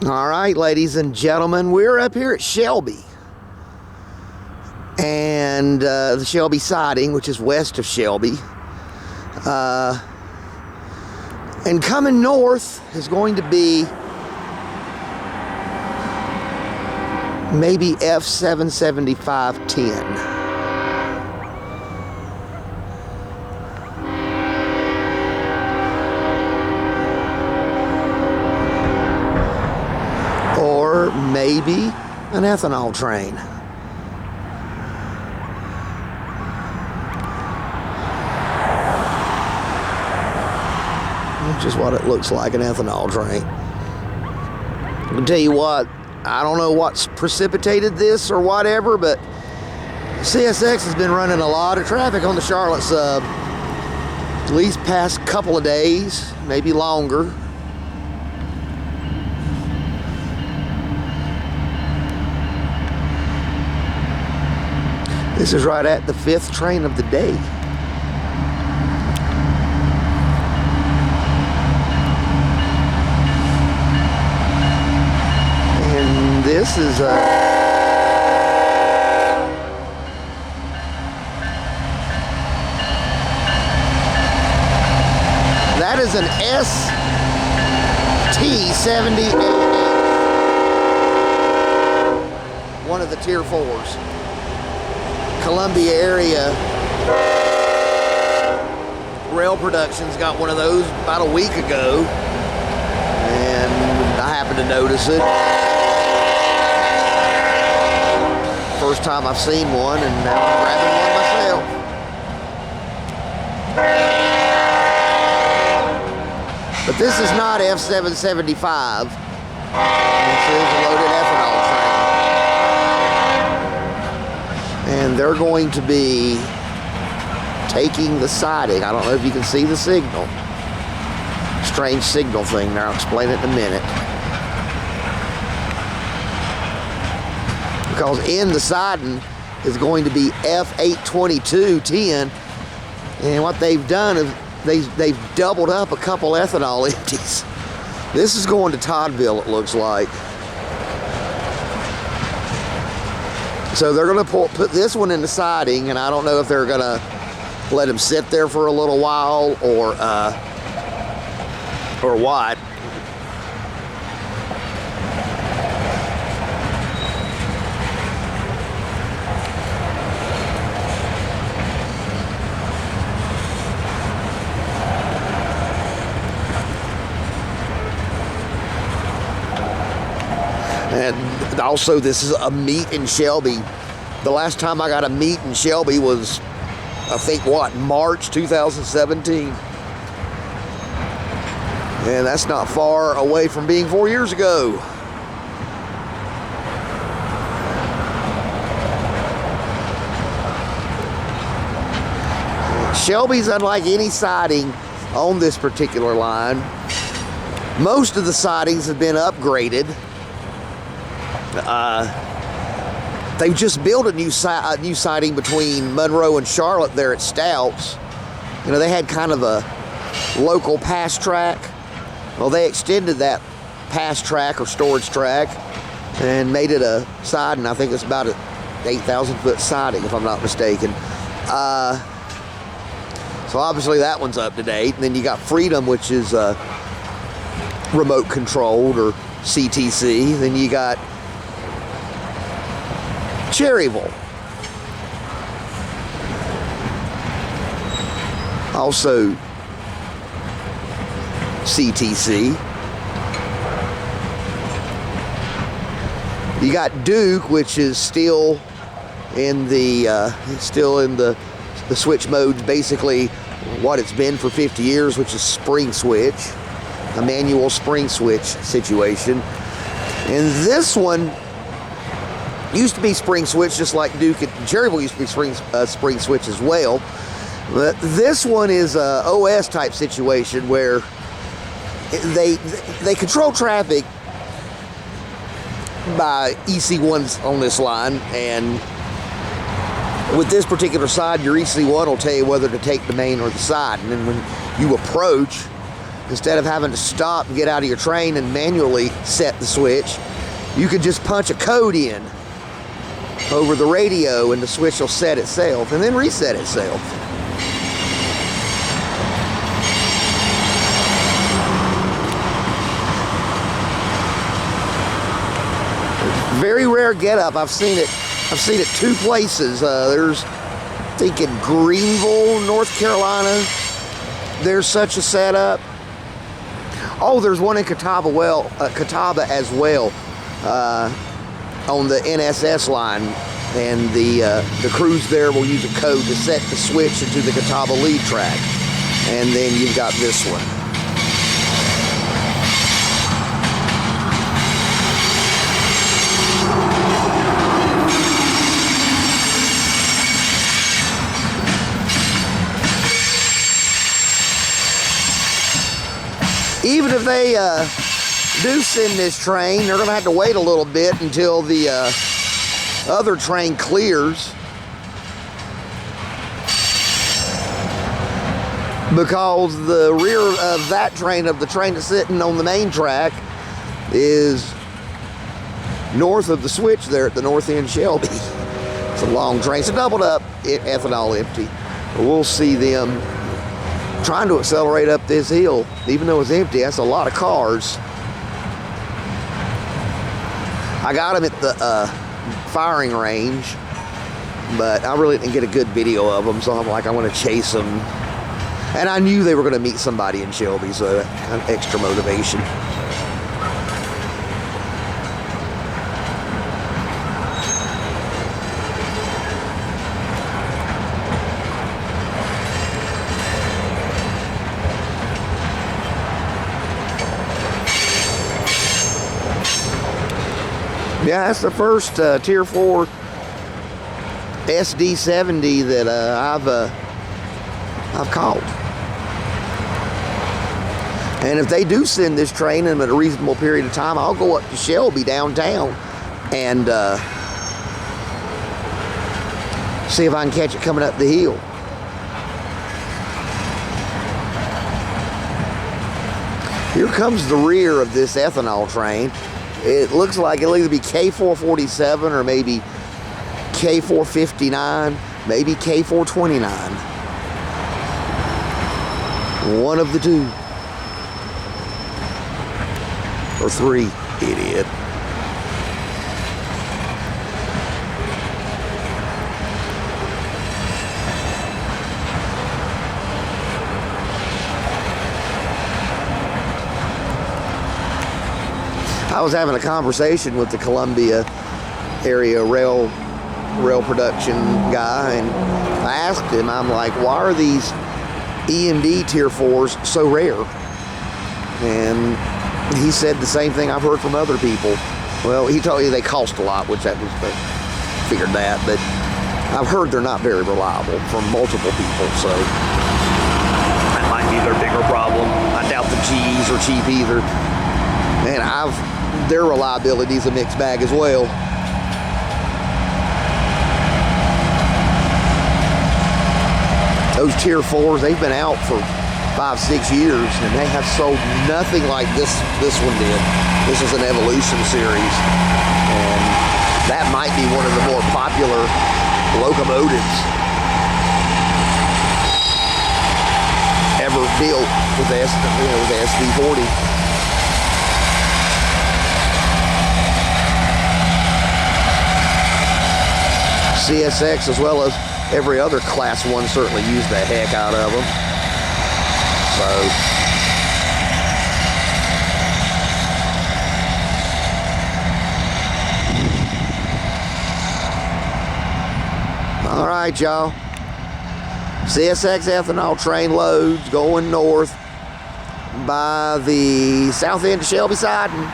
All right, ladies and gentlemen, we're up here at Shelby and the Shelby Siding, which is west of Shelby. And coming north is going to be maybe F775-10. Or maybe an ethanol train. Which is what it looks like, an ethanol train. I can tell you what, I don't know what's precipitated this or whatever, but CSX has been running a lot of traffic on the Charlotte sub. At least past couple of days, maybe longer. This is right at the 5th train of the day. And this is that is an ST78, one of the Tier 4s. Columbia area Rail Productions got one of those about a week ago, and I happened to notice it. First time I've seen one, and now I'm grabbing one myself. But this is not F775. This is a loaded ethanol train. And they're going to be taking the siding. I don't know if you can see the signal. Strange signal thing there. I'll explain it in a minute. Because in the siding is going to be F822-10. And what they've done is they've doubled up a couple ethanol empties. This is going to Toddville, it looks like. So they're going to put this one in the siding, and I don't know if they're going to let him sit there for a little while or what. And also, this is a meet in Shelby. The last time I got a meet in Shelby was, I think, what, March 2017. And that's not far away from being 4 years ago. Shelby's unlike any siding on this particular line. Most of the sidings have been upgraded. They've just built a new siding between Monroe and Charlotte there at Stouts. You know, they had kind of a local pass track. Well, they extended that pass track or storage track and made it a siding. I think it's about an 8,000 foot siding, if I'm not mistaken. So obviously that one's up to date. And then you got Freedom, which is remote controlled, or CTC. Then you got Cherryville, also CTC. You got Duke, which is still in the switch modes, basically what it's been for 50 years, which is spring switch, a manual spring switch situation. And this one used to be spring switch, just like Duke and Cherryville used to be spring switch as well. But this one is a OS type situation where they control traffic by EC1s on this line, and with this particular side, your EC1 will tell you whether to take the main or the side. And then when you approach, instead of having to stop and get out of your train and manually set the switch, you could just punch a code in over the radio and the switch will set itself and then reset itself. Very rare getup. I've seen it 2 places. There's, I think, in Greenville, North Carolina, there's such a setup. Oh, there's one in Catawba as well, on the NSS line, and the crews there will use a code to set the switch into the Catawba lead track, and then you've got this one. Even if they do send this train, they're going to have to wait a little bit until the other train clears, because the rear of that train, of the train that's sitting on the main track, is north of the switch there at the South End Shelby. It's a long train. It's a doubled up ethanol empty. We'll see them trying to accelerate up this hill, even though it's empty. That's a lot of cars. I got them at the firing range, but I really didn't get a good video of them, so I'm like, I want to chase them. And I knew they were going to meet somebody in Shelby, so that kind of extra motivation. Yeah, that's the first Tier 4 SD70 that I've caught. And if they do send this train in at a reasonable period of time, I'll go up to Shelby downtown and see if I can catch it coming up the hill. Here comes the rear of this ethanol train. It looks like it'll either be K447 or maybe K459, maybe K429. One of the two. Or three, idiot. I was having a conversation with the Columbia area rail production guy, and I asked him, I'm like, why are these EMD Tier 4s so rare? And he said the same thing I've heard from other people. Well, he told me they cost a lot, which that was, I figured that, but I've heard they're not very reliable from multiple people, so that might be their bigger problem. I doubt the Gs are cheap either. And their reliability is a mixed bag as well. Those Tier 4s, they've been out for 5-6 years, and they have sold nothing like this one did. This is an Evolution series, and that might be one of the more popular locomotives ever built with the SD40. CSX, as well as every other Class 1, certainly used the heck out of them. So, all right, y'all. CSX ethanol train loads going north by the South End Shelby Siding.